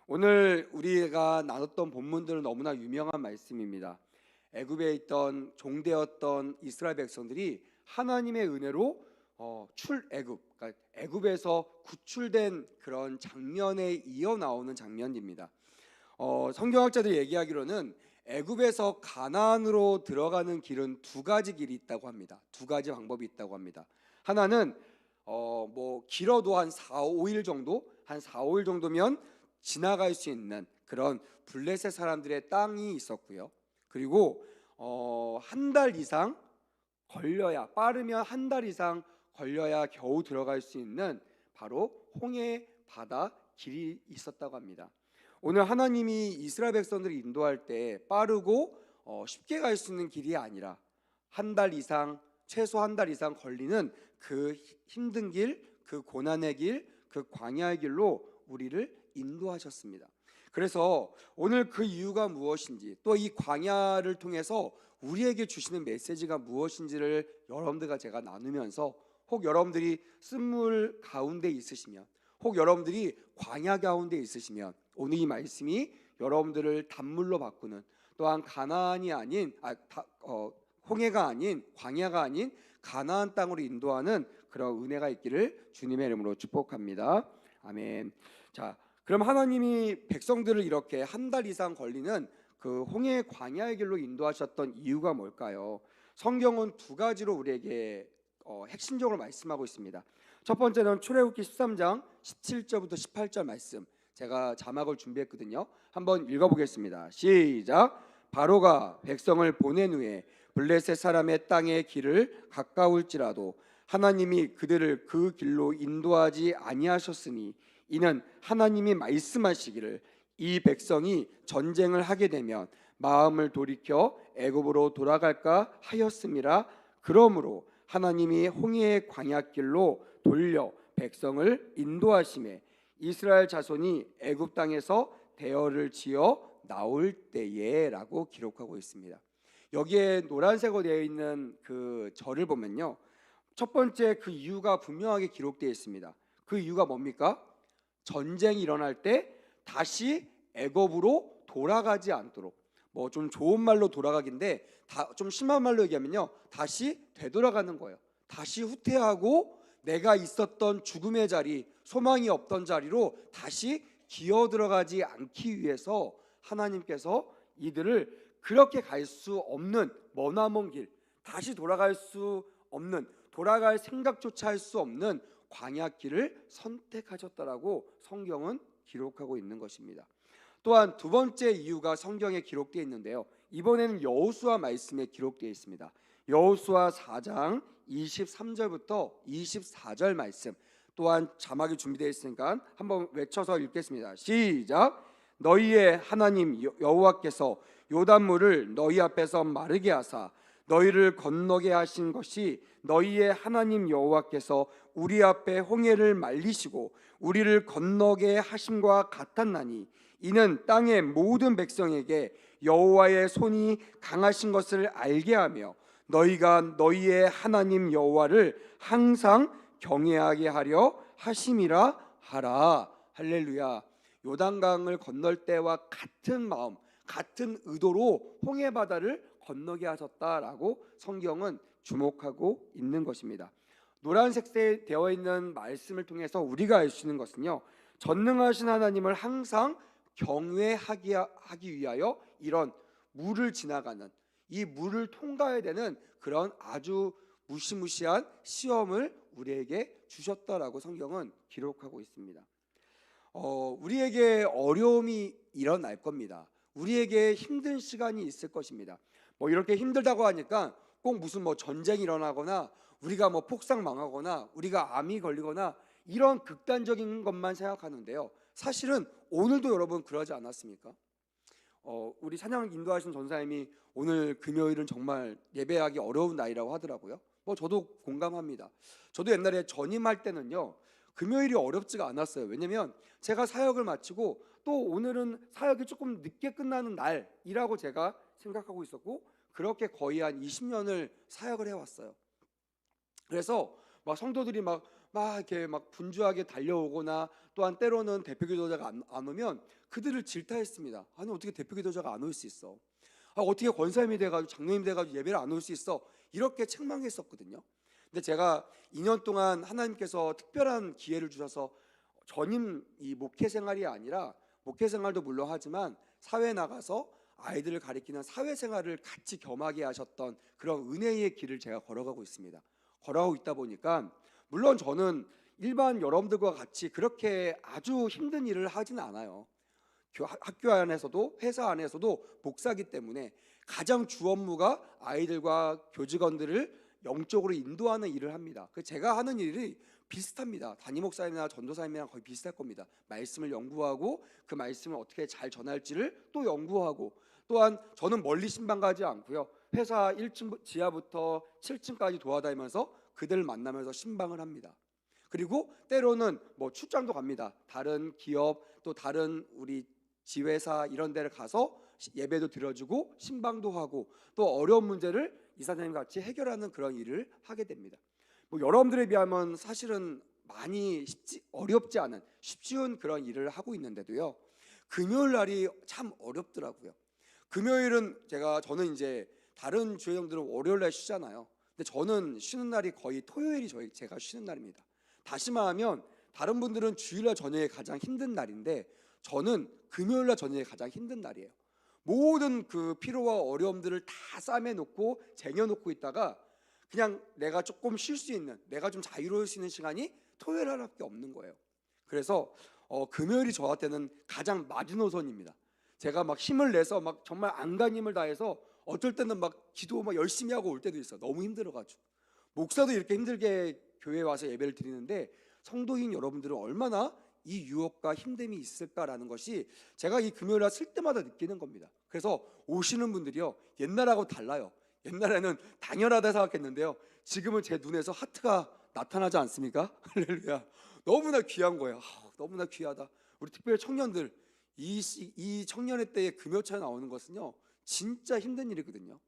오늘 우리가 나눴던 본문들은 너무나 유명한 말씀입니다. 애굽에 있던 종되었던 이스라엘 백성들이 하나님의 은혜로 출애굽, 그러니까 애굽에서 구출된 그런 장면에 이어 나오는 장면입니다. 성경학자들이 얘기하기로는 애굽에서 가나안으로 들어가는 길은 두 가지 길이 있다고 합니다. 두 가지 방법이 있다고 합니다. 하나는 길어도 한 4, 5일 정도, 한 4, 5일 정도면 지나갈 수 있는 그런 블레셋 사람들의 땅이 있었고요. 그리고 한 달 이상 걸려야, 빠르면 한 달 이상 걸려야 겨우 들어갈 수 있는 바로 홍해 바다 길이 있었다고 합니다. 오늘 하나님이 이스라엘 백성들을 인도할 때 빠르고 쉽게 갈 수 있는 길이 아니라 한 달 이상, 최소 한 달 이상 걸리는 그 힘든 길, 그 고난의 길, 그 광야의 길로 우리를 인도하셨습니다. 그래서 오늘 그 이유가 무엇인지, 또 이 광야를 통해서 우리에게 주시는 메시지가 무엇인지를 여러분들과 제가 나누면서, 혹 여러분들이 쓴물 가운데 있으시면, 혹 여러분들이 광야 가운데 있으시면 오늘 이 말씀이 여러분들을 단물로 바꾸는, 또한 가나안이 아닌 홍해가 아닌, 광야가 아닌 가나안 땅으로 인도하는 그런 은혜가 있기를 주님의 이름으로 축복합니다. 아멘. 자, 그럼 하나님이 백성들을 이렇게 한 달 이상 걸리는 그 홍해 광야의 길로 인도하셨던 이유가 뭘까요? 성경은 두 가지로 우리에게 핵심적으로 말씀하고 있습니다. 첫 번째는 출애굽기 13장 17절부터 18절 말씀, 제가 자막을 준비했거든요. 한번 읽어보겠습니다. 시작. 바로가 백성을 보낸 후에 블레셋 사람의 땅의 길을 가까울지라도 하나님이 그들을 그 길로 인도하지 아니하셨으니 이는 하나님이 말씀하시기를 이 백성이 전쟁을 하게 되면 마음을 돌이켜 애굽으로 돌아갈까 하였음이라. 그러므로 하나님이 홍해의 광야길로 돌려 백성을 인도하심에 이스라엘 자손이 애굽 땅에서 대열을 지어 나올 때에라고 기록하고 있습니다. 여기에 노란색으로 되어 있는 그 절을 보면요, 첫 번째 그 이유가 분명하게 기록되어 있습니다. 그 이유가 뭡니까? 전쟁이 일어날 때 다시 애굽으로 돌아가지 않도록, 좀 좋은 말로 돌아가기인데 좀 심한 말로 얘기하면요, 다시 되돌아가는 거예요. 다시 후퇴하고 내가 있었던 죽음의 자리, 소망이 없던 자리로 다시 기어 들어가지 않기 위해서 하나님께서 이들을 그렇게 갈 수 없는 머나먼 길, 다시 돌아갈 수 없는, 돌아갈 생각조차 할 수 없는 광야길을 선택하셨다라고 성경은 기록하고 있는 것입니다. 또한 두 번째 이유가 성경에 기록되어 있는데요, 이번에는 여호수아 말씀에 기록되어 있습니다. 여호수아 4장 23절부터 24절 말씀, 또한 자막이 준비되어 있으니까 한번 외쳐서 읽겠습니다. 시작. 너희의 하나님 여호와께서 요단물을 너희 앞에서 마르게 하사 너희를 건너게 하신 것이 너희의 하나님 여호와께서 우리 앞에 홍해를 말리시고 우리를 건너게 하심과 같았나니 이는 땅의 모든 백성에게 여호와의 손이 강하신 것을 알게 하며 너희가 너희의 하나님 여호와를 항상 경외하게 하려 하심이라 하라. 할렐루야. 요단강을 건널 때와 같은 마음, 같은 의도로 홍해 바다를 건너게 하셨다라고 성경은 주목하고 있는 것입니다. 노란색에 되어 있는 말씀을 통해서 우리가 알 수 있는 것은요, 전능하신 하나님을 항상 경외하기 위하여 이런 물을 지나가는, 이 물을 통과해야 되는 그런 아주 무시무시한 시험을 우리에게 주셨다라고 성경은 기록하고 있습니다. 우리에게 어려움이 일어날 겁니다. 우리에게 힘든 시간이 있을 것입니다. 이렇게 힘들다고 하니까 꼭 무슨 전쟁이 일어나거나 우리가 폭삭 망하거나 우리가 암이 걸리거나 이런 극단적인 것만 생각하는데요, 사실은 오늘도 여러분 그러지 않았습니까? 우리 찬양 인도하신 전사님이 오늘 금요일은 정말 예배하기 어려운 날이라고 하더라고요. 저도 공감합니다. 저도 옛날에 전임할 때는요, 금요일이 어렵지가 않았어요. 왜냐면 제가 사역을 마치고 또 오늘은 사역이 조금 늦게 끝나는 날이라고 제가 생각하고 있었고, 그렇게 거의 한 20년을 사역을 해왔어요. 그래서 성도들이 막 이렇게 막 분주하게 달려오거나 또한 때로는 대표 기도자가 안 오면 그들을 질타했습니다. 아니 어떻게 대표 기도자가 안 올 수 있어? 어떻게 권사님이 돼가지고 장로님 돼가지고 예배를 안 올 수 있어? 이렇게 책망했었거든요. 근데 제가 2년 동안 하나님께서 특별한 기회를 주셔서 전임 이 목회 생활이 아니라 목회 생활도 물론 하지만 사회에 나가서 아이들을 가리키는 사회 생활을 같이 겸하게 하셨던 그런 은혜의 길을 제가 걸어가고 있습니다. 걸어가고 있다 보니까 물론 저는 일반 여러분들과 같이 그렇게 아주 힘든 일을 하지는 않아요. 학교 안에서도 회사 안에서도 목사기 때문에 가장 주 업무가 아이들과 교직원들을 영적으로 인도하는 일을 합니다. 제가 하는 일이 비슷합니다. 담임 목사님이나 전도사님이랑 거의 비슷할 겁니다. 말씀을 연구하고 그 말씀을 어떻게 잘 전할지를 또 연구하고, 또한 저는 멀리 신방 가지 않고요. 회사 1층 지하부터 7층까지 도와다니면서 그들을 만나면서 신방을 합니다. 그리고 때로는 뭐 출장도 갑니다. 다른 기업 또 다른 우리 지회사 이런 데를 가서 예배도 드려주고 신방도 하고 또 어려운 문제를 이사장님 같이 해결하는 그런 일을 하게 됩니다. 뭐 여러분들에 비하면 사실은 많이 어렵지 않은 쉽지운 그런 일을 하고 있는데도요, 금요일 날이 참 어렵더라고요. 금요일은 저는 이제 다른 주일들은 월요일 날 쉬잖아요. 근데 저는 쉬는 날이 거의 토요일이 제가 쉬는 날입니다. 다시 말하면 다른 분들은 주일날 저녁에 가장 힘든 날인데 저는 금요일날 저녁에 가장 힘든 날이에요. 모든 그 피로와 어려움들을 다 싸매놓고 쟁여놓고 있다가 그냥 내가 조금 쉴 수 있는, 내가 좀 자유로울 수 있는 시간이 토요일 하나밖에 없는 거예요. 그래서 금요일이 저한테는 가장 마지노선입니다. 제가 막 힘을 내서 막 정말 안간힘을 다해서 어떨 때는 막 기도 막 열심히 하고 올 때도 있어요. 너무 힘들어가지고. 목사도 이렇게 힘들게 교회에 와서 예배를 드리는데 성도인 여러분들은 얼마나 이 유혹과 힘듦이 있을까라는 것이 제가 이 금요일날 쓸 때마다 느끼는 겁니다. 그래서 오시는 분들이요, 옛날하고 달라요. 옛날에는 당연하다 생각했는데요, 지금은 제 눈에서 하트가 나타나지 않습니까? 할렐루야. 너무나 귀한 거예요. 너무나 귀하다. 우리 특별히 청년들, 이 청년의 때에 금요차에 나오는 것은요 진짜 힘든 일이거든요.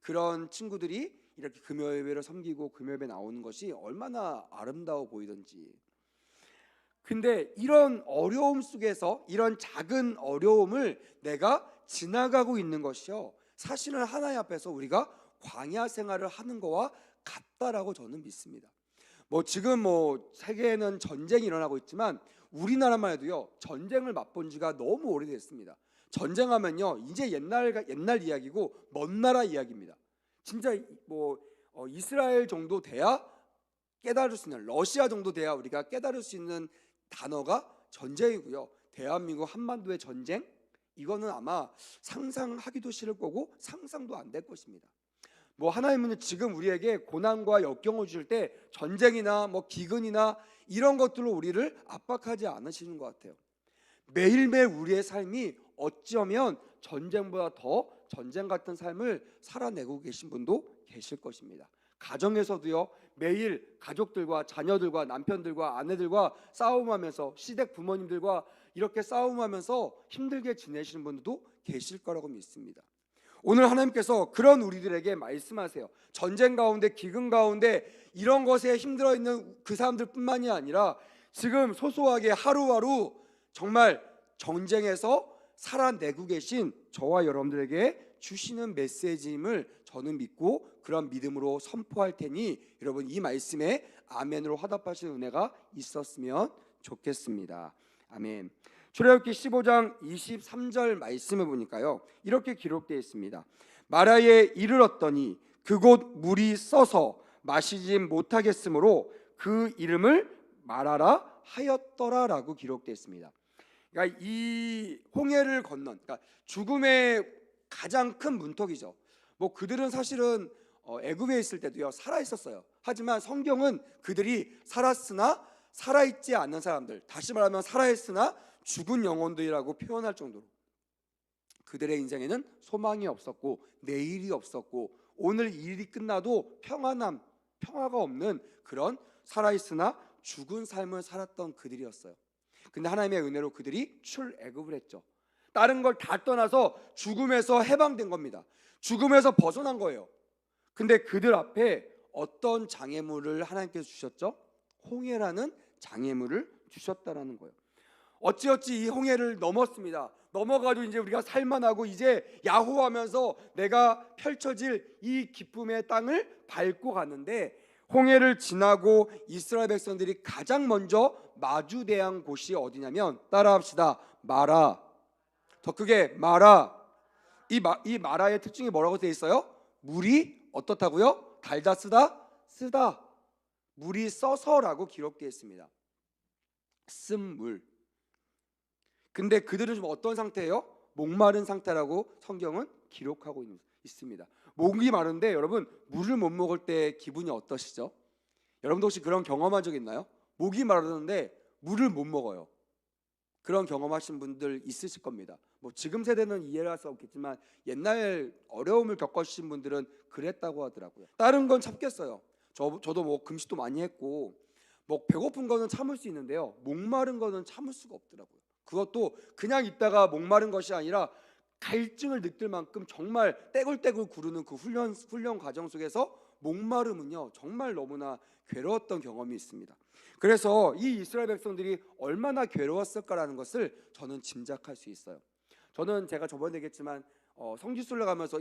그런 친구들이 이렇게 금요예배를 섬기고 금요예배 나오는 것이 얼마나 아름다워 보이던지. 근데 이런 어려움 속에서 이런 작은 어려움을 내가 지나가고 있는 것이요, 사실은 하나님 앞에서 우리가 광야 생활을 하는 거와 같다라고 저는 믿습니다. 지금 세계에는 전쟁이 일어나고 있지만 우리나라만 해도요 전쟁을 맛본 지가 너무 오래됐습니다. 전쟁하면요 이제 옛날 이야기고 먼 나라 이야기입니다. 진짜 이스라엘 정도 돼야 깨달을 수 있는, 러시아 정도 돼야 우리가 깨달을 수 있는 단어가 전쟁이고요. 대한민국 한반도의 전쟁, 이거는 아마 상상하기도 싫을 거고 상상도 안 될 것입니다. 하나님은 지금 우리에게 고난과 역경을 주실 때 전쟁이나 기근이나 이런 것들로 우리를 압박하지 않으시는 것 같아요. 매일매일 우리의 삶이 어쩌면 전쟁보다 더 전쟁 같은 삶을 살아내고 계신 분도 계실 것입니다. 가정에서도요 매일 가족들과 자녀들과 남편들과 아내들과 싸움하면서, 시댁 부모님들과 이렇게 싸움하면서 힘들게 지내시는 분들도 계실 거라고 믿습니다. 오늘 하나님께서 그런 우리들에게 말씀하세요. 전쟁 가운데, 기근 가운데 이런 것에 힘들어 있는 그 사람들 뿐만이 아니라 지금 소소하게 하루하루 정말 전쟁에서 살아내고 계신 저와 여러분들에게 주시는 메시지임을 저는 믿고 그런 믿음으로 선포할 테니 여러분 이 말씀에 아멘으로 화답하시는 은혜가 있었으면 좋겠습니다. 아멘. 출애굽기 15장 23절 말씀을 보니까요 이렇게 기록되어 있습니다. 마라에 이르렀더니 그곳 물이 써서 마시지 못하겠으므로 그 이름을 마라라 하였더라라고 기록되어 있습니다. 그러니까 이 홍해를 건넌, 그러니까 죽음의 가장 큰 문턱이죠. 그들은 사실은 애굽에 있을 때도요 살아 있었어요. 하지만 성경은 그들이 살았으나 살아있지 않는 사람들, 다시 말하면 살아있으나 죽은 영혼들이라고 표현할 정도로 그들의 인생에는 소망이 없었고 내일이 없었고 오늘 일이 끝나도 평화가 없는 그런 살아있으나 죽은 삶을 살았던 그들이었어요. 근데 하나님의 은혜로 그들이 출애굽을 했죠. 다른 걸 다 떠나서 죽음에서 해방된 겁니다. 죽음에서 벗어난 거예요. 근데 그들 앞에 어떤 장애물을 하나님께서 주셨죠? 홍해라는 장애물을 주셨다라는 거예요. 어찌어찌 이 홍해를 넘었습니다. 넘어가도 이제 우리가 살만하고 이제 야호하면서 내가 펼쳐질 이 기쁨의 땅을 밟고 갔는데, 홍해를 지나고 이스라엘 백성들이 가장 먼저 마주대한 곳이 어디냐면, 따라합시다. 마라. 더 크게, 마라. 이 마라의 특징이 뭐라고 되어 있어요? 물이 어떻다고요? 달다, 쓰다? 쓰다. 물이 써서라고 기록되어 있습니다. 쓴 물. 근데 그들은 좀 어떤 상태예요? 목마른 상태라고 성경은 기록하고 있습니다. 목이 마른데 여러분, 물을 못 먹을 때 기분이 어떠시죠? 여러분도 혹시 그런 경험한 적 있나요? 목이 마르는데 물을 못 먹어요. 그런 경험하신 분들 있으실 겁니다. 뭐 지금 세대는 이해를 할 수 없겠지만 옛날 어려움을 겪으신 분들은 그랬다고 하더라고요. 다른 건 참겠어요. 저도 뭐 금식도 많이 했고 뭐 배고픈 거는 참을 수 있는데요, 목마른 거는 참을 수가 없더라고요. 그것도 그냥 있다가 목마른 것이 아니라 갈증을 느낄 만큼 정말 떼굴떼굴 구르는 그 훈련 과정 속에서 목마름은요 정말 너무나 괴로웠던 경험이 있습니다. 그래서 이 이스라엘 백성들이 얼마나 괴로웠을까라는 것을 저는 짐작할 수 있어요. 저는 제가 저번에 얘기했지만 성지순례 가면서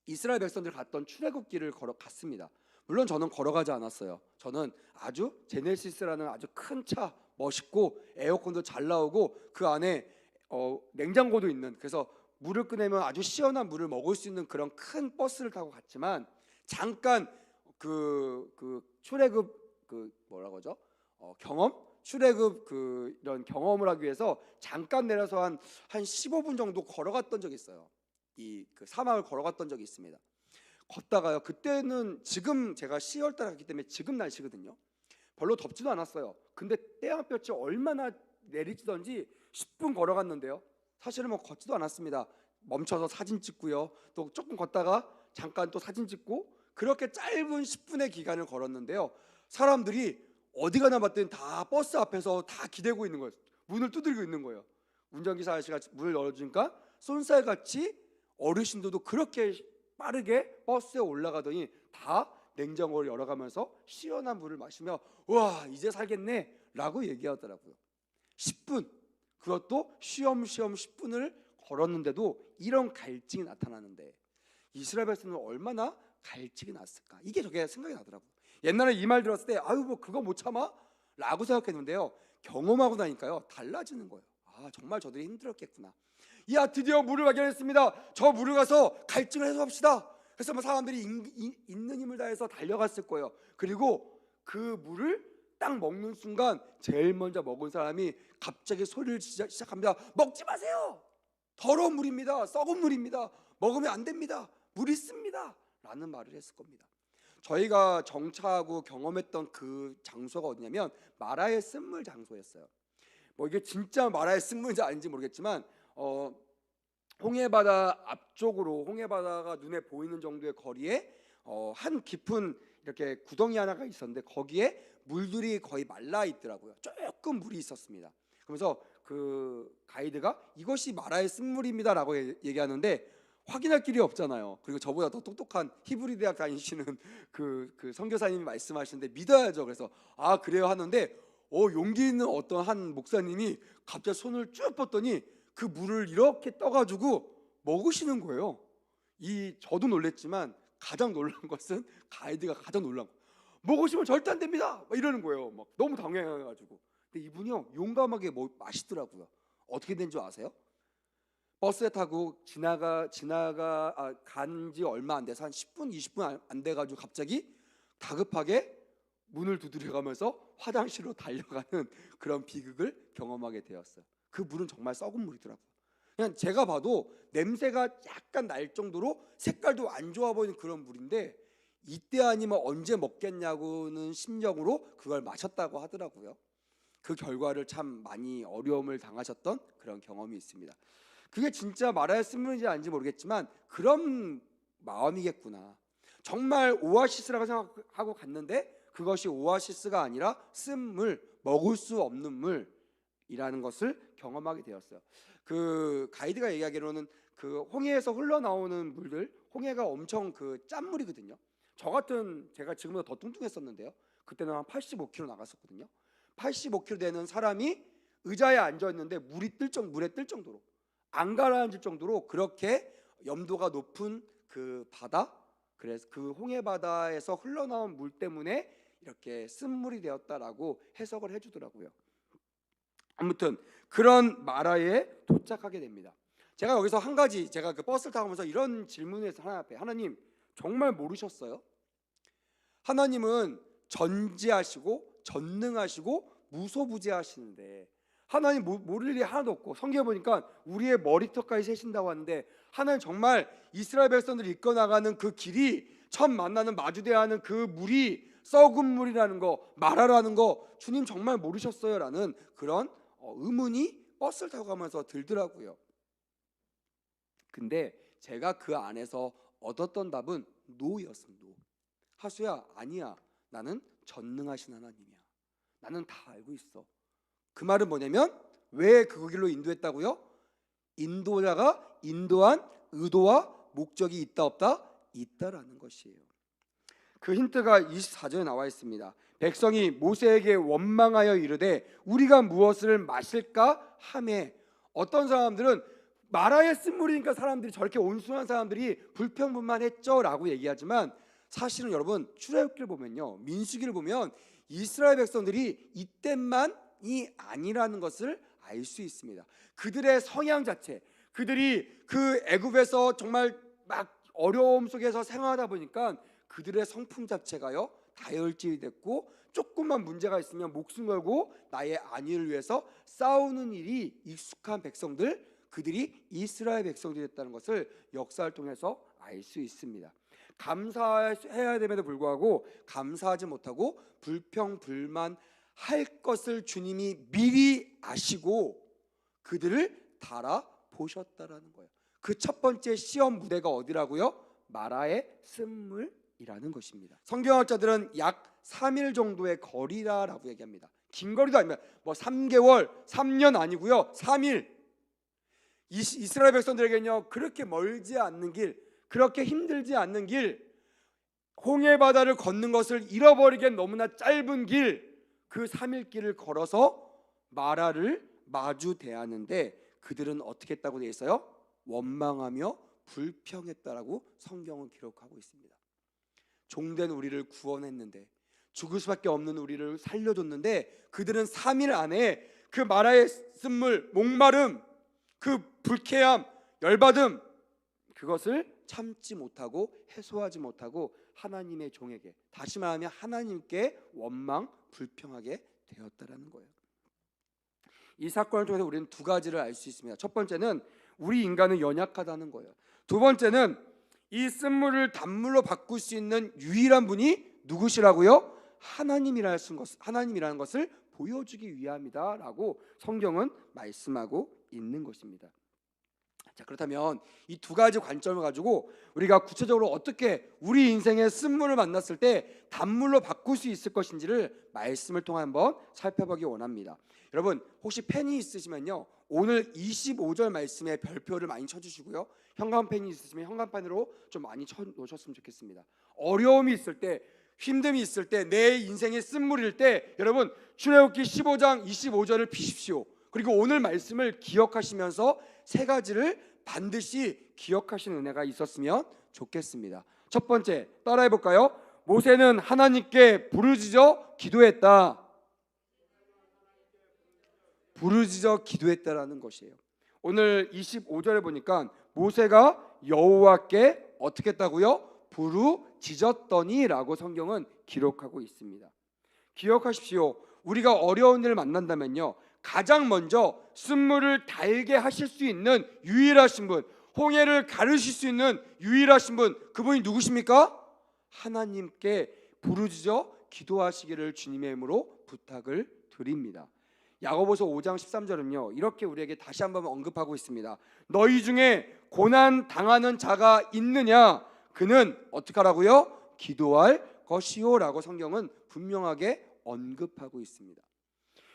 이스라엘 백성들 갔던 출애굽길을 걸어갔습니다. 물론 저는 걸어가지 않았어요. 저는 아주 제네시스라는 아주 큰 차, 멋있고 에어컨도 잘 나오고 그 안에 냉장고도 있는, 그래서 물을 꺼내면 아주 시원한 물을 먹을 수 있는 그런 큰 버스를 타고 갔지만, 잠깐 그 출애굽 뭐라고 하죠? 경험? 출애굽 이런 경험을 하기 위해서 잠깐 내려서 한 15분 정도 걸어갔던 적이 있어요. 그 사막을 걸어갔던 적이 있습니다. 걷다가요, 그때는 지금 제가 10월 달에 갔기 때문에 지금 날씨거든요. 별로 덥지도 않았어요. 근데 태양볕이 얼마나 내리치던지 10분 걸어갔는데요, 사실은 뭐 걷지도 않았습니다. 멈춰서 사진 찍고요, 또 조금 걷다가 잠깐 또 사진 찍고, 그렇게 짧은 10분의 기간을 걸었는데요, 사람들이 어디 가나 봤더니 다 버스 앞에서 다 기대고 있는 거예요. 문을 두드리고 있는 거예요. 운전기사 아저씨가 문을 열어주니까 쏜살같이 어르신들도 그렇게 빠르게 버스에 올라가더니 다 냉장고를 열어가면서 시원한 물을 마시며 와 이제 살겠네 라고 얘기하더라고요. 10분, 그것도 쉬엄쉬엄 10분을 걸었는데도 이런 갈증이 나타나는데, 이스라엘 백성은 얼마나 갈증이 났을까, 이게 저게 생각이 나더라고요. 옛날에 이 말 들었을 때 아유 뭐 그거 못 참아? 라고 생각했는데요, 경험하고 나니까요 달라지는 거예요. 아 정말 저들이 힘들었겠구나. 야 드디어 물을 발견했습니다. 저 물을 가서 갈증을 해소합시다. 그래서 뭐 사람들이 있는 힘을 다해서 달려갔을 거예요. 그리고 그 물을 딱 먹는 순간 제일 먼저 먹은 사람이 갑자기 소리를 시작합니다. 먹지 마세요. 더러운 물입니다. 썩은 물입니다. 먹으면 안 됩니다. 물이 씁니다. 라는 말을 했을 겁니다. 저희가 정차하고 경험했던 그 장소가 어디냐면 마라의 쓴물 장소였어요. 뭐 이게 진짜 마라의 쓴물인지 아닌지 모르겠지만 홍해바다 앞쪽으로, 홍해바다가 눈에 보이는 정도의 거리에 한 깊은 이렇게 구덩이 하나가 있었는데 거기에 물들이 거의 말라 있더라고요. 조금 물이 있었습니다. 그러면서 그 가이드가 이것이 마라의 쓴물입니다라고 얘기하는데 확인할 길이 없잖아요. 그리고 저보다 더 똑똑한 히브리 대학 다니시는 그 선교사님이 말씀하시는데 믿어야죠. 그래서 아 그래요 하는데 용기 있는 어떤 한 목사님이 갑자기 손을 쭉 뻗더니 그 물을 이렇게 떠가지고 먹으시는 거예요. 저도 놀랬지만 가장 놀란 것은 가이드가 가장 놀란 거예요. 먹으시면 절대 안 됩니다. 막 이러는 거예요. 막 너무 당황해가지고. 근데 이분이요 용감하게 마시더라고요. 어떻게 된 줄 아세요? 버스에 타고 간지 얼마 안 돼서 한 10분 20분 안 돼가지고 갑자기 다급하게 문을 두드려가면서 화장실로 달려가는 그런 비극을 경험하게 되었어요. 그 물은 정말 썩은 물이더라고요. 그냥 제가 봐도 냄새가 약간 날 정도로 색깔도 안 좋아 보이는 그런 물인데 이때 아니면 언제 먹겠냐고는 심정으로 그걸 마셨다고 하더라고요. 그 결과를 참 많이 어려움을 당하셨던 그런 경험이 있습니다. 그게 진짜 마라의 쓴물인지 아닌지 모르겠지만 그런 마음이겠구나. 정말 오아시스라고 생각하고 갔는데 그것이 오아시스가 아니라 쓴물, 먹을 수 없는 물이라는 것을 경험하게 되었어요. 그 가이드가 얘기하기로는 그 홍해에서 흘러나오는 물들, 홍해가 엄청 그 짠물이거든요. 제가 지금보다 더 뚱뚱했었는데요, 그때는 한 85kg 나갔었거든요. 85kg 되는 사람이 의자에 앉아 있는데 물에 뜰 정도로, 안 가라앉을 정도로 그렇게 염도가 높은 그 바다, 그래서 그 홍해 바다에서 흘러나온 물 때문에 이렇게 쓴물이 되었다라고 해석을 해주더라고요. 아무튼 그런 마라에 도착하게 됩니다. 제가 여기서 한 가지, 제가 그 버스를 타면서 이런 질문을 해서 하나님 정말 모르셨어요? 하나님은 전지하시고 전능하시고 무소부재하시는데 하나님 모를 일이 하나도 없고, 성경에 보니까 우리의 머리털까지 세신다고 하는데 하나님 정말 이스라엘 백성들이 이끌어나가는 그 길이, 처음 만나는 마주대야 하는 그 물이 썩은 물이라는 거, 마라라는 거 주님 정말 모르셨어요? 라는 그런 의문이 버스를 타고 가면서 들더라고요. 근데 제가 그 안에서 얻었던 답은 노였습니다. 노. 하수야, 아니야, 나는 전능하신 하나님이야. 나는 다 알고 있어. 그 말은 뭐냐면 왜 그 길로 인도했다고요? 인도자가 인도한 의도와 목적이 있다 없다? 있다라는 것이에요. 그 힌트가 24절에 나와 있습니다. 백성이 모세에게 원망하여 이르되 우리가 무엇을 마실까 하매, 어떤 사람들은 마라의 쓴물이니까 사람들이 저렇게 온순한 사람들이 불평불만했죠 라고 얘기하지만, 사실은 여러분 출애굽기를 보면요, 민수기를 보면 이스라엘 백성들이 이때만이 아니라는 것을 알 수 있습니다. 그들의 성향 자체, 그들이 그 애굽에서 정말 막 어려움 속에서 생활하다 보니까 그들의 성품 자체가요 다혈질이 됐고, 조금만 문제가 있으면 목숨 걸고 나의 안위를 위해서 싸우는 일이 익숙한 백성들, 그들이 이스라엘 백성들이었다는 것을 역사를 통해서 알 수 있습니다. 감사해야 됨에도 불구하고 감사하지 못하고 불평불만할 것을 주님이 미리 아시고 그들을 달아보셨다라는 거예요. 그 첫 번째 시험 무대가 어디라고요? 마라의 쓴물이라는 것입니다. 성경학자들은 약 3일 정도의 거리다라고 얘기합니다. 긴 거리도 아닙니다. 뭐 3개월, 3년 아니고요, 3일. 이스라엘 백성들에게는요 그렇게 멀지 않는 길, 그렇게 힘들지 않는 길, 홍해 바다를 걷는 것을 잃어버리기엔 너무나 짧은 길, 그 3일 길을 걸어서 마라를 마주 대하는데 그들은 어떻게 했다고 되어 있어요? 원망하며 불평했다라고 성경은 기록하고 있습니다. 종된 우리를 구원했는데, 죽을 수밖에 없는 우리를 살려줬는데 그들은 3일 안에 그 마라의 쓴물, 목마름, 그 불쾌함, 열받음, 그것을 참지 못하고 해소하지 못하고 하나님의 종에게, 다시 말하면 하나님께 원망, 불평하게 되었다라는 거예요. 이 사건을 통해서 우리는 두 가지를 알 수 있습니다. 첫 번째는 우리 인간은 연약하다는 거예요. 두 번째는 이 쓴물을 단물로 바꿀 수 있는 유일한 분이 누구시라고요? 하나님이라는 것을 보여주기 위함이다라고 성경은 말씀하고 있는 것입니다. 자, 그렇다면 이 두 가지 관점을 가지고 우리가 구체적으로 어떻게 우리 인생의 쓴물을 만났을 때 단물로 바꿀 수 있을 것인지를 말씀을 통해 한번 살펴보기 원합니다. 여러분 혹시 펜이 있으시면요, 오늘 25절 말씀에 별표를 많이 쳐주시고요, 현관펜이 있으시면 현관펜으로 좀 많이 쳐놓으셨으면 좋겠습니다. 어려움이 있을 때, 힘듦이 있을 때, 내 인생의 쓴물일 때 여러분 출애굽기 15장 25절을 피십시오. 그리고 오늘 말씀을 기억하시면서 세 가지를 반드시 기억하시는 은혜가 있었으면 좋겠습니다. 첫 번째, 따라해 볼까요? 모세는 하나님께 부르짖어 기도했다. 부르짖어 기도했다라는 것이에요. 오늘 25절에 보니까 모세가 여호와께 어떻게 했다고요? 부르짖었더니라고 성경은 기록하고 있습니다. 기억하십시오. 우리가 어려운 일을 만난다면요, 가장 먼저 쓴물을 달게 하실 수 있는 유일하신 분, 홍해를 가르실 수 있는 유일하신 분, 그분이 누구십니까? 하나님께 부르짖어 기도하시기를 주님의 이름으로 부탁을 드립니다. 야고보서 5장 13절은요 이렇게 우리에게 다시 한번 언급하고 있습니다. 너희 중에 고난 당하는 자가 있느냐? 그는 어떻게 하라고요? 기도할 것이요 라고 성경은 분명하게 언급하고 있습니다.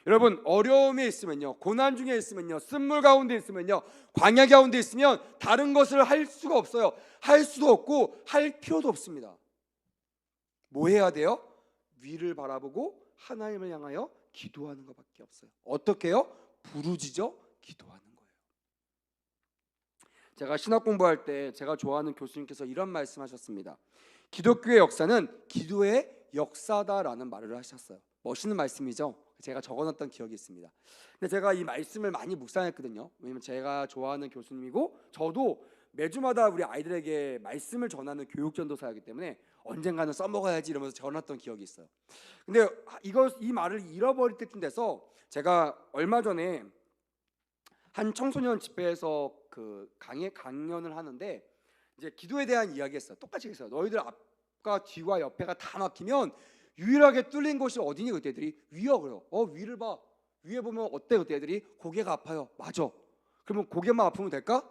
여러분 어려움에 있으면요, 고난 중에 있으면요, 쓴물 가운데 있으면요, 광야 가운데 있으면 다른 것을 할 수가 없어요. 할 수도 없고 할 필요도 없습니다. 뭐 해야 돼요? 위를 바라보고 하나님을 향하여 기도하는 것밖에 없어요. 어떻게 해요? 부르짖어 기도하는 거예요. 제가 신학 공부할 때 제가 좋아하는 교수님께서 이런 말씀하셨습니다. 기독교의 역사는 기도의 역사다라는 말을 하셨어요. 멋있는 말씀이죠. 제가 적어놨던 기억이 있습니다. 근데 제가 이 말씀을 많이 묵상했거든요. 왜냐면 제가 좋아하는 교수님이고 저도 매주마다 우리 아이들에게 말씀을 전하는 교육전도사이기 때문에 언젠가는 써먹어야지 이러면서 전했던 기억이 있어요. 근데 이 말을 잃어버릴 때쯤 돼서 제가 얼마 전에 한 청소년 집회에서 그 강연을 하는데 이제 기도에 대한 이야기했어요. 똑같이 했어요. 너희들 앞과 뒤와 옆에가 다 막히면 유일하게 뚫린 곳이 어디니? 그때 애들이 위요 그래요. 위를 봐. 위에 보면 어때? 그때 애들이 고개가 아파요. 맞아. 그러면 고개만 아프면 될까?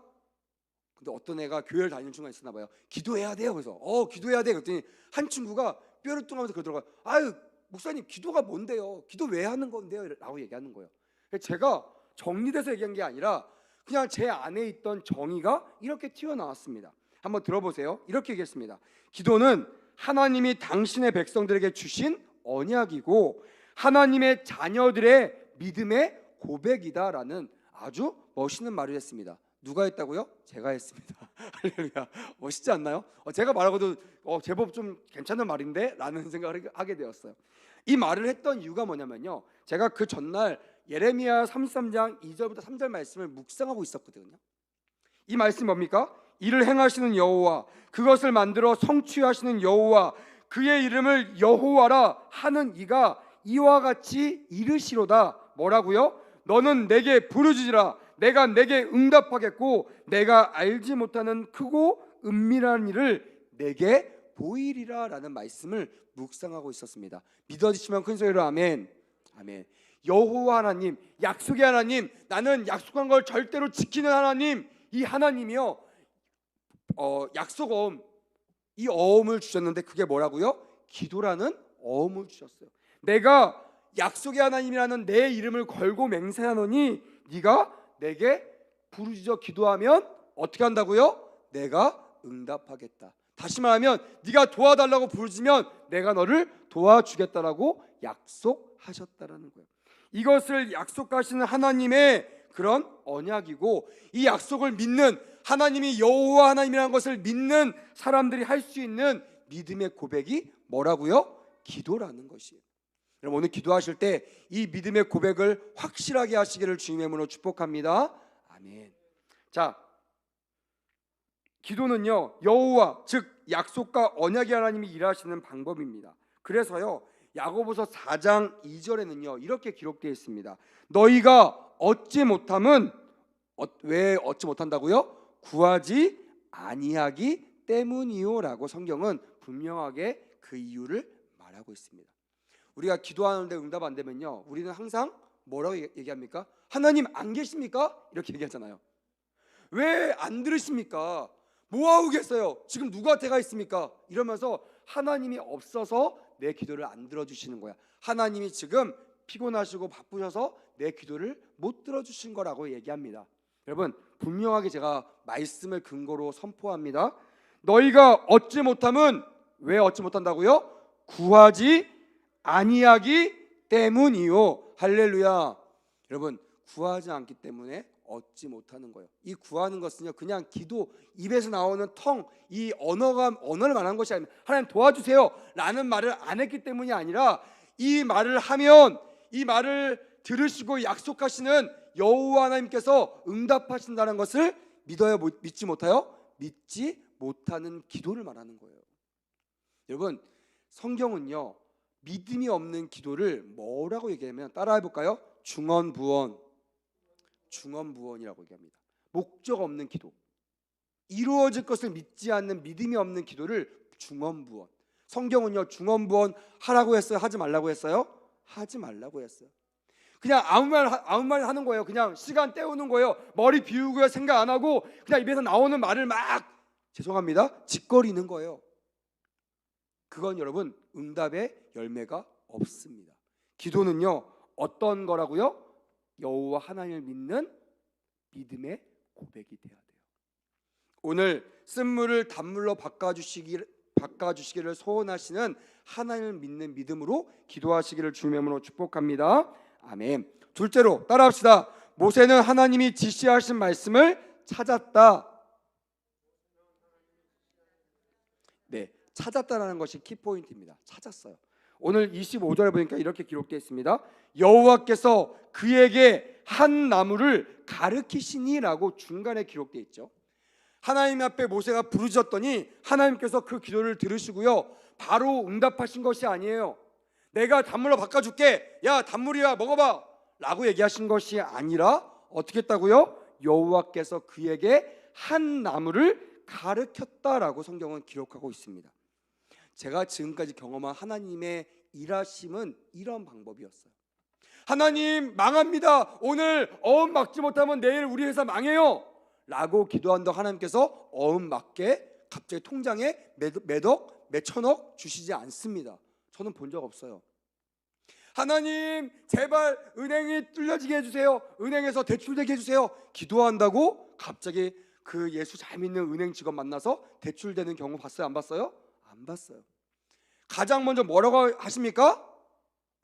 근데 어떤 애가 교회를 다니는 친구가 있었나 봐요. 기도해야 돼요. 그래서 기도해야 돼. 그랬더니 한 친구가 뼈를 뚱하면서 그러더라고요. 아유 목사님 기도가 뭔데요? 기도 왜 하는 건데요? 라고 얘기하는 거예요. 제가 정리돼서 얘기한 게 아니라 그냥 제 안에 있던 정의가 이렇게 튀어나왔습니다. 한번 들어보세요. 이렇게 얘기했습니다. 기도는 하나님이 당신의 백성들에게 주신 언약이고 하나님의 자녀들의 믿음의 고백이다라는 아주 멋있는 말을 했습니다. 누가 했다고요? 제가 했습니다. 할렐루야. 멋있지 않나요? 제가 말하고도 제법 좀 괜찮은 말인데 라는 생각을 하게 되었어요. 이 말을 했던 이유가 뭐냐면요, 제가 그 전날 예레미야 33장 2절부터 3절 말씀을 묵상하고 있었거든요. 이 말씀이 뭡니까? 이를 행하시는 여호와, 그것을 만들어 성취하시는 여호와, 그의 이름을 여호와라 하는 이가 이와 같이 이르시로다. 뭐라고요? 너는 내게 부르짖으라. 내가 내게 응답하겠고 내가 알지 못하는 크고 은밀한 일을 내게 보이리라 라는 말씀을 묵상하고 있었습니다. 믿어지시면 큰 소리로 아멘. 아멘. 여호와 하나님, 약속의 하나님, 나는 약속한 걸 절대로 지키는 하나님, 이 하나님이요 약속어음, 이 어음을 주셨는데 그게 뭐라고요? 기도라는 어음을 주셨어요. 내가 약속의 하나님이라는 내 이름을 걸고 맹세하노니 네가 내게 부르짖어 기도하면 어떻게 한다고요? 내가 응답하겠다. 다시 말하면 네가 도와달라고 부르짖으면 내가 너를 도와주겠다라고 약속하셨다라는 거예요. 이것을 약속하시는 하나님의 그런 언약이고, 이 약속을 믿는 하나님이 여호와 하나님이라는 것을 믿는 사람들이 할 수 있는 믿음의 고백이 뭐라고요? 기도라는 것이에요. 여러분 오늘 기도하실 때 이 믿음의 고백을 확실하게 하시기를 주님의 이름으로 축복합니다. 아멘. 자, 기도는요 여호와 즉 약속과 언약의 하나님이 일하시는 방법입니다. 그래서요 야고보서 4장 2절에는요 이렇게 기록되어 있습니다. 너희가 얻지 못함은 왜 얻지 못한다고요? 구하지 아니하기 때문이요라고 성경은 분명하게 그 이유를 말하고 있습니다. 우리가 기도하는데 응답 안 되면요 우리는 항상 뭐라고 얘기합니까? 하나님 안 계십니까? 이렇게 얘기하잖아요. 왜 안 들으십니까? 뭐하고 계세요? 지금 누구한테 가 있습니까? 이러면서 하나님이 없어서 내 기도를 안 들어주시는 거야. 하나님이 지금 피곤하시고 바쁘셔서 내 기도를 못 들어주신 거라고 얘기합니다. 여러분 분명하게 제가 말씀을 근거로 선포합니다. 너희가 얻지 못함은 왜 얻지 못한다고요? 구하지 아니하기 때문이요. 할렐루야. 여러분 구하지 않기 때문에 얻지 못하는 거예요. 이 구하는 것은요 그냥 기도, 입에서 나오는 이 언어를 말하는 것이 아니라 하나님 도와주세요 라는 말을 안 했기 때문이 아니라 이 말을 하면 이 말을 들으시고 약속하시는 여호와 하나님께서 응답하신다는 것을 믿어요? 믿지 못해요? 믿지 못하는 기도를 말하는 거예요. 여러분 성경은요 믿음이 없는 기도를 뭐라고 얘기하면 따라해볼까요? 중언부언이라고 얘기합니다. 목적 없는 기도, 이루어질 것을 믿지 않는 믿음이 없는 기도를 중언부언. 성경은요 중언부언 하라고 했어요? 하지 말라고 했어요? 하지 말라고 했어요. 그냥 아무 말 하는 거예요. 그냥 시간 때우는 거예요. 머리 비우고요 생각 안 하고 그냥 입에서 나오는 말을 막 죄송합니다 짓거리는 거예요. 그건 여러분 응답의 열매가 없습니다. 기도는요 어떤 거라고요? 여호와 하나님을 믿는 믿음의 고백이 되어야 돼요. 오늘 쓴물을 단물로 바꿔주시기를 소원하시는 하나님을 믿는 믿음으로 기도하시기를 주님의 이름으로 축복합니다. 아멘. 둘째로 따라합시다. 모세는 하나님이 지시하신 말씀을 찾았다. 네, 찾았다라는 것이 키포인트입니다. 찾았어요. 오늘 25절에 보니까 이렇게 기록되어 있습니다. 여호와께서 그에게 한 나무를 가르치시니라고 중간에 기록되어 있죠. 하나님 앞에 모세가 부르짖었더니 하나님께서 그 기도를 들으시고요, 바로 응답하신 것이 아니에요. 내가 단물로 바꿔줄게, 야 단물이야 먹어봐 라고 얘기하신 것이 아니라 어떻게 했다고요? 여호와께서 그에게 한 나무를 가르쳤다라고 성경은 기록하고 있습니다. 제가 지금까지 경험한 하나님의 일하심은 이런 방법이었어요. 하나님 망합니다. 오늘 어음 막지 못하면 내일 우리 회사 망해요 라고 기도한다 하나님께서 어음 맞게 갑자기 통장에 몇억 몇천억 주시지 않습니다. 저는 본 적 없어요. 하나님 제발 은행이 뚫려지게 해주세요, 은행에서 대출되게 해주세요 기도한다고 갑자기 그 예수 잘 믿는 은행 직원 만나서 대출되는 경우 봤어요? 안 봤어요? 안 봤어요. 가장 먼저 뭐라고 하십니까?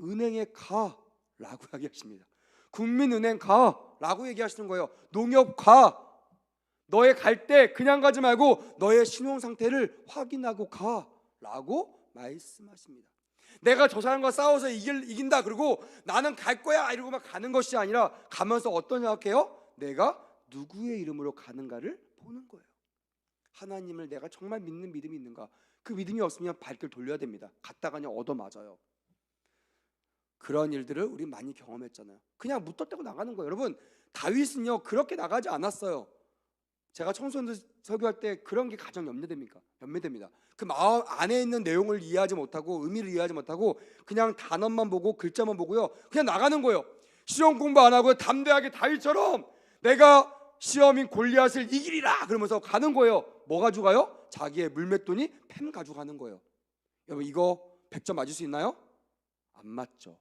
은행에 가 라고 얘기하십니다. 국민은행 가 라고 얘기하시는 거예요. 농협 가. 너의 갈 때 그냥 가지 말고 너의 신용 상태를 확인하고 가 라고 말씀하십니다. 내가 저 사람과 싸워서 이긴다 그리고 나는 갈 거야 이러고 막 가는 것이 아니라 가면서 어떤 생각해요? 내가 누구의 이름으로 가는가를 보는 거예요. 하나님을 내가 정말 믿는 믿음이 있는가? 그 믿음이 없으면 발길 돌려야 됩니다. 갔다가 그냥 얻어맞아요. 그런 일들을 우리 많이 경험했잖아요. 그냥 무턱대고 나가는 거예요. 여러분, 다윗은요 그렇게 나가지 않았어요. 제가 청소년들 설교할 때 그런 게 가장 연매됩니다. 그 마음 안에 있는 내용을 이해하지 못하고 의미를 이해하지 못하고 그냥 단어만 보고 글자만 보고요 그냥 나가는 거예요. 시험 공부 안 하고 담대하게 다윗처럼 내가 시험인 골리앗을 이기리라 그러면서 가는 거예요. 뭐 가지고 가요? 자기의 물맷돈이 펜 가지고 가는 거예요. 여러분 이거 100점 맞을 수 있나요? 안 맞죠.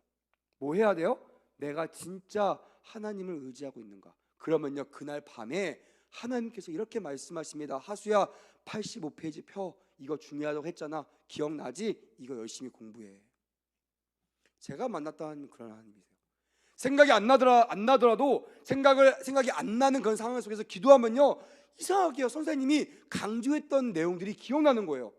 뭐 해야 돼요? 내가 진짜 하나님을 의지하고 있는가? 그러면요 그날 밤에 하나님께서 이렇게 말씀하십니다. 하수야 85페이지 펴. 이거 중요하다고 했잖아. 기억나지? 이거 열심히 공부해. 제가 만났던 그런 하나님이세요. 생각이 안 나더라도 생각이 안 나는 그런 상황 속에서 기도하면요 이상하게요 선생님이 강조했던 내용들이 기억나는 거예요.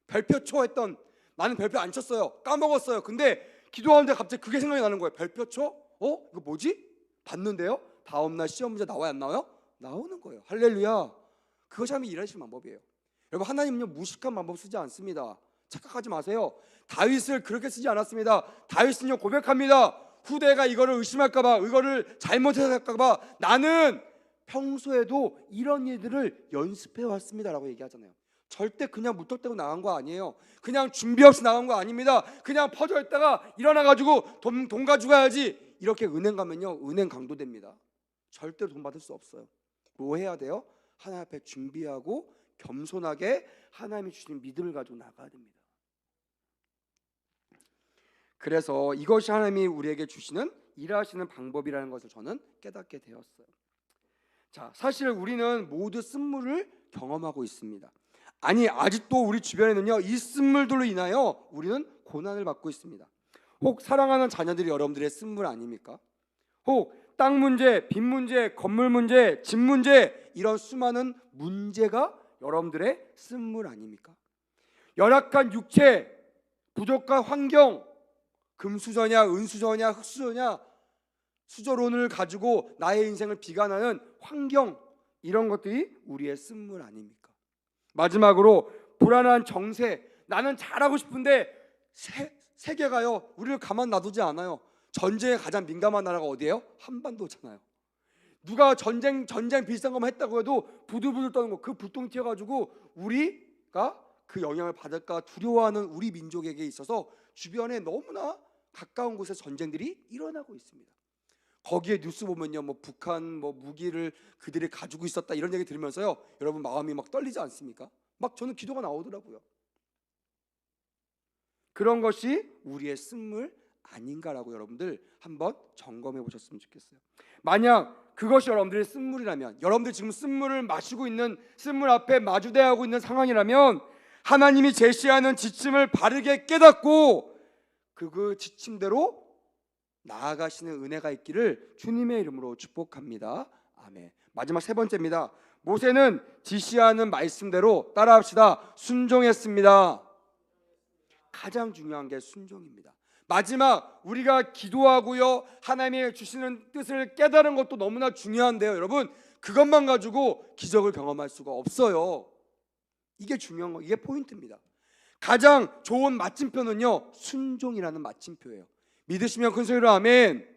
별표 초 했던, 나는 별표 안 쳤어요. 까먹었어요. 근데 기도하는데 갑자기 그게 생각이 나는 거예요. 별표 초? 이거 뭐지? 봤는데요 다음날 시험 문제 나와요 안 나와요? 나오는 거예요. 할렐루야. 그것이 하나님이 일하시는 방법이에요. 여러분 하나님은요 무식한 방법 쓰지 않습니다. 착각하지 마세요. 다윗을 그렇게 쓰지 않았습니다. 다윗은요 고백합니다. 후대가 이거를 의심할까봐, 이거를 잘못할까봐 나는 평소에도 이런 일들을 연습해 왔습니다라고 얘기하잖아요. 절대 그냥 무턱대고 나간 거 아니에요. 그냥 준비 없이 나간 거 아닙니다. 그냥 퍼져 있다가 일어나가지고 돈 가지고 가야지 이렇게 은행 가면요 은행 강도됩니다. 절대로 돈 받을 수 없어요. 뭐 해야 돼요? 하나님 앞에 준비하고 겸손하게 하나님이 주신 믿음을 가지고 나가야 됩니다. 그래서 이것이 하나님이 우리에게 주시는 일하시는 방법이라는 것을 저는 깨닫게 되었어요. 자, 사실 우리는 모두 쓴물을 경험하고 있습니다. 아니 아직도 우리 주변에는요 이 쓴물들로 인하여 우리는 고난을 받고 있습니다. 혹 사랑하는 자녀들이 여러분들의 쓴물 아닙니까? 혹 땅 문제, 빚 문제, 건물 문제, 집 문제 이런 수많은 문제가 여러분들의 쓴물 아닙니까? 열악한 육체, 부족한 환경, 금수저냐 은수저냐 흙수저냐 수저론을 가지고 나의 인생을 비관하는 환경 이런 것들이 우리의 쓴물 아닙니까? 마지막으로 불안한 정세, 나는 잘하고 싶은데 세계가요 우리를 가만 놔두지 않아요. 전쟁에 가장 민감한 나라가 어디예요? 한반도잖아요. 누가 전쟁 비슷한 것만 했다고 해도 부들부들 떠는 거, 그 불똥 튀어가지고 우리가 그 영향을 받을까 두려워하는 우리 민족에게 있어서 주변에 너무나 가까운 곳에 전쟁들이 일어나고 있습니다. 거기에 뉴스 보면요 뭐 북한 뭐 무기를 그들이 가지고 있었다 이런 얘기 들으면서요 여러분 마음이 막 떨리지 않습니까? 막 저는 기도가 나오더라고요. 그런 것이 우리의 쓴물 아닌가라고 여러분들 한번 점검해 보셨으면 좋겠어요. 만약 그것이 여러분들의 쓴물이라면, 여러분들 지금 쓴물을 마시고 있는, 쓴물 앞에 마주대하고 있는 상황이라면 하나님이 제시하는 지침을 바르게 깨닫고 그 지침대로 나아가시는 은혜가 있기를 주님의 이름으로 축복합니다. 아멘. 마지막 세 번째입니다. 모세는 지시하는 말씀대로 따라합시다. 순종했습니다. 가장 중요한 게 순종입니다. 마지막 우리가 기도하고요, 하나님이 주시는 뜻을 깨달은 것도 너무나 중요한데요, 여러분, 그것만 가지고 기적을 경험할 수가 없어요. 이게 중요한 거, 이게 포인트입니다. 가장 좋은 마침표는요, 순종이라는 마침표예요. 믿으시면 큰 소리로 아멘.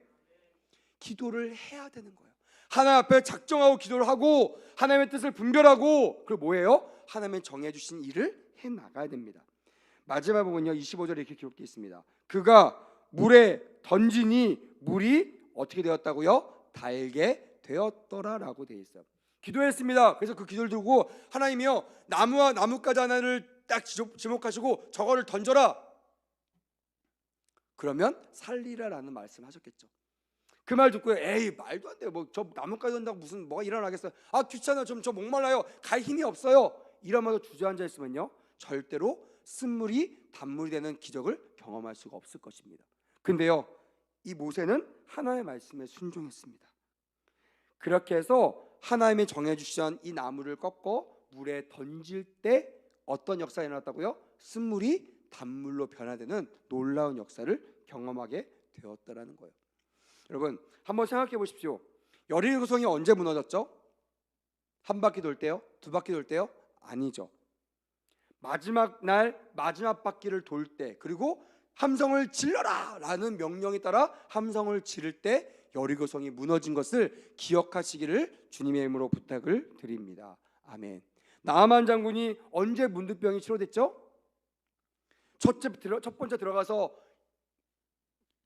기도를 해야 되는 거예요. 하나님 앞에 작정하고 기도를 하고 하나님의 뜻을 분별하고, 그리고 뭐예요? 하나님의 정해주신 일을 해나가야 됩니다. 마지막 부분은요, 25절에 이렇게 기록되어 있습니다. 그가 물에 던지니 물이 어떻게 되었다고요? 달게 되었더라라고 되어 있어요. 기도했습니다. 그래서 그 기도를 들고 하나님이요, 나무와 나뭇가지 하나를 딱 지목하시고 저거를 던져라, 그러면 살리라라는 말씀하셨겠죠. 그 말 듣고 에이 말도 안 돼요. 뭐 저 나뭇가지 던다고 무슨 뭐가 일어나겠어요? 아 귀찮아, 저 목말라요. 갈 힘이 없어요. 이러면서 주저앉아 있으면요, 절대로 쓴물이 단물이 되는 기적을 경험할 수가 없을 것입니다. 근데요, 이 모세는 하나님의 말씀에 순종했습니다. 그렇게 해서 하나님이 정해주신 이 나무를 꺾어 물에 던질 때 어떤 역사가 일어났다고요? 쓴물이 단물로 변화되는 놀라운 역사를 경험하게 되었다라는 거예요. 여러분 한번 생각해 보십시오. 여리고성이 언제 무너졌죠? 한 바퀴 돌 때요? 두 바퀴 돌 때요? 아니죠. 마지막 날 마지막 바퀴를 돌 때, 그리고 함성을 질러라 라는 명령에 따라 함성을 지를 때 여리고성이 무너진 것을 기억하시기를 주님의 이름으로 부탁을 드립니다. 아멘. 나아만 장군이 언제 문둥병이 치료됐죠? 첫 번째 들어가서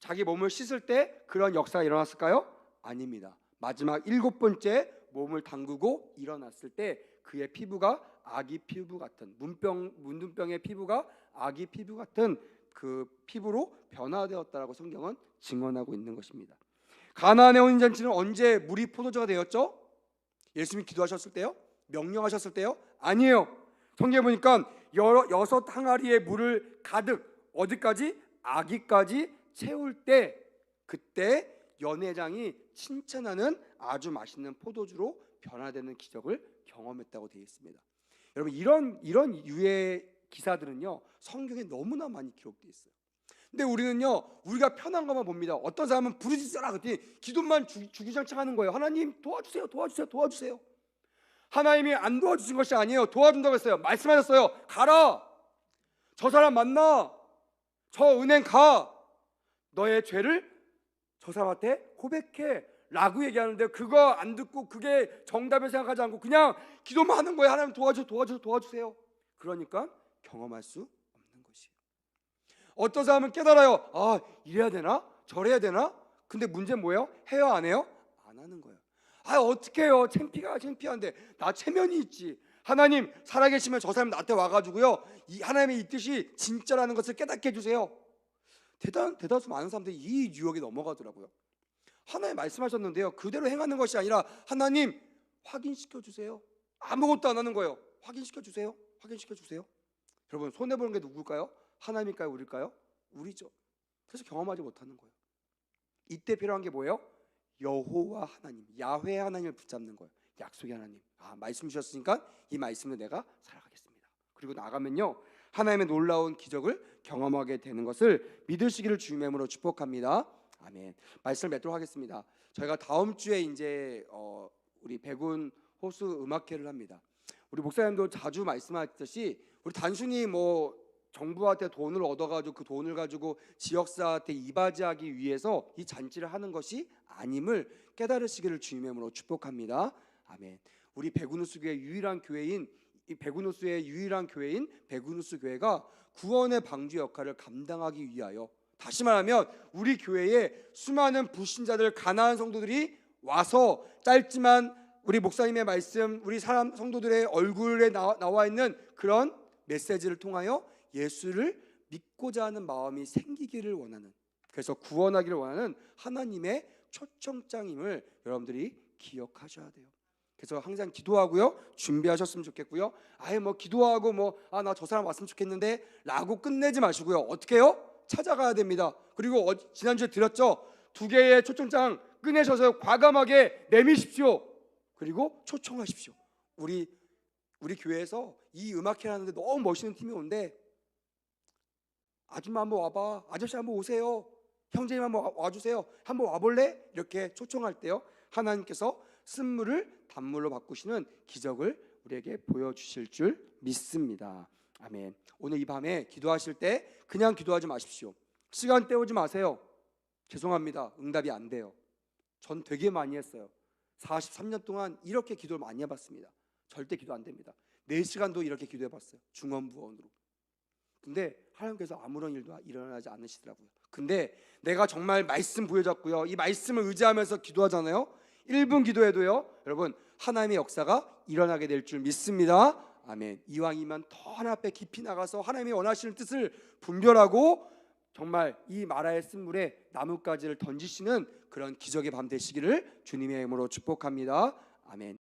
자기 몸을 씻을 때 그런 역사가 일어났을까요? 아닙니다. 마지막 7번째 몸을 담그고 일어났을 때 그의 피부가 아기 피부 같은, 문둥병의 피부가 아기 피부 같은 그 피부로 변화되었다라고 성경은 증언하고 있는 것입니다. 가나안의 혼인잔치는 언제 물이 포도주가 되었죠? 예수님이 기도하셨을 때요? 명령하셨을 때요? 아니에요. 성경에 보니까 6 항아리의 물을 가득 어디까지? 아기까지 채울 때, 그때 연회장이 칭찬하는 아주 맛있는 포도주로 변화되는 기적을 경험했다고 되어 있습니다. 여러분 이런 유의 기사들은요, 성경에 너무나 많이 기록되어 있어요. 근데 우리는요, 우리가 편한 것만 봅니다. 어떤 사람은 부르짖어라 그랬더니 기도만 주구장창 하는 거예요. 하나님 도와주세요, 도와주세요, 도와주세요. 하나님이 안 도와주신 것이 아니에요. 도와준다고 했어요. 말씀하셨어요. 가라, 저 사람 만나, 저 은행 가, 너의 죄를 저 사람한테 고백해 라고 얘기하는데, 그거 안 듣고 그게 정답을 생각하지 않고 그냥 기도만 하는 거예요. 하나님 도와주세요. 그러니까 경험할 수 없는 것이에요. 어떤 사람은 깨달아요. 아 이래야 되나 저래야 되나. 근데 문제는 뭐예요? 해요 안 해요? 안 하는 거예요. 아 어떻게 해요? 창피한데 나 체면이 있지. 하나님 살아계시면 저 사람 나한테 와가지고요, 이 하나님의 이 뜻이 진짜라는 것을 깨닫게 해주세요. 대다수 많은 사람들이 이 유혹에 넘어가더라고요. 하나님 말씀하셨는데요, 그대로 행하는 것이 아니라 하나님 확인시켜 주세요. 아무것도 안 하는 거예요. 확인시켜 주세요. 여러분 손해보는 게 누굴까요? 하나님일까요? 우리일까요? 우리죠. 그래서 경험하지 못하는 거예요. 이때 필요한 게 뭐예요? 여호와 하나님, 야훼 하나님을 붙잡는 거예요. 약속의 하나님. 말씀 주셨으니까 이 말씀을 내가 살아가겠습니다. 그리고 나가면요, 하나님의 놀라운 기적을 경험하게 되는 것을 믿으시기를 주님의 이름으로 축복합니다. 아멘. 말씀을 맺도록 하겠습니다. 저희가 다음 주에 이제 우리 백운 호수 음악회를 합니다. 우리 목사님도 자주 말씀하셨듯이 우리 단순히 뭐 정부한테 돈을 얻어가지고 그 돈을 가지고 지역사한테 이바지하기 위해서 이 잔치를 하는 것이 아님을 깨달으시기를 주님의 이름으로 축복합니다. 아멘. 우리 백운호수교회 유일한 교회인 이 백운호수의 유일한 교회인 백운호수 교회가 구원의 방주 역할을 감당하기 위하여, 다시 말하면 우리 교회에 수많은 불신자들, 가난한 성도들이 와서 짧지만 우리 목사님의 말씀, 우리 사람 성도들의 얼굴에 나와 있는 그런 메시지를 통하여 예수를 믿고자 하는 마음이 생기기를 원하는, 그래서 구원하기를 원하는 하나님의 초청장임을 여러분들이 기억하셔야 돼요. 그래서 항상 기도하고요, 준비하셨으면 좋겠고요. 아예 뭐 기도하고 뭐 나 저 사람 왔으면 좋겠는데 라고 끝내지 마시고요. 어떻게 해요? 찾아가야 됩니다. 그리고 지난주에 드렸죠. 2개의 초청장 꺼내셔서 과감하게 내미십시오. 그리고 초청하십시오. 우리 교회에서 이 음악회 하는데 너무 멋있는 팀이 온대. 아줌마 한번 와봐. 아저씨 한번 오세요. 형제님 한번 와주세요. 한번 와볼래? 이렇게 초청할 때요, 하나님께서 쓴물을 단물로 바꾸시는 기적을 우리에게 보여주실 줄 믿습니다. 아멘. 오늘 이 밤에 기도하실 때 그냥 기도하지 마십시오. 시간 때우지 마세요. 죄송합니다, 응답이 안 돼요. 전 되게 많이 했어요. 43년 동안 이렇게 기도를 많이 해봤습니다. 절대 기도 안 됩니다. 4시간도 이렇게 기도해봤어요, 중원부원으로. 근데 하나님께서 아무런 일도 일어나지 않으시더라고요. 근데 내가 정말 말씀 부여잡고요, 이 말씀을 의지하면서 기도하잖아요. 1분 기도해도요, 여러분, 하나님의 역사가 일어나게 될 줄 믿습니다. 아멘. 이왕이면 더 하나님 앞에 깊이 나가서 하나님이 원하시는 뜻을 분별하고 정말 이 마라의 쓴물에 나뭇가지를 던지시는 그런 기적의 밤 되시기를 주님의 이름으로 축복합니다. 아멘.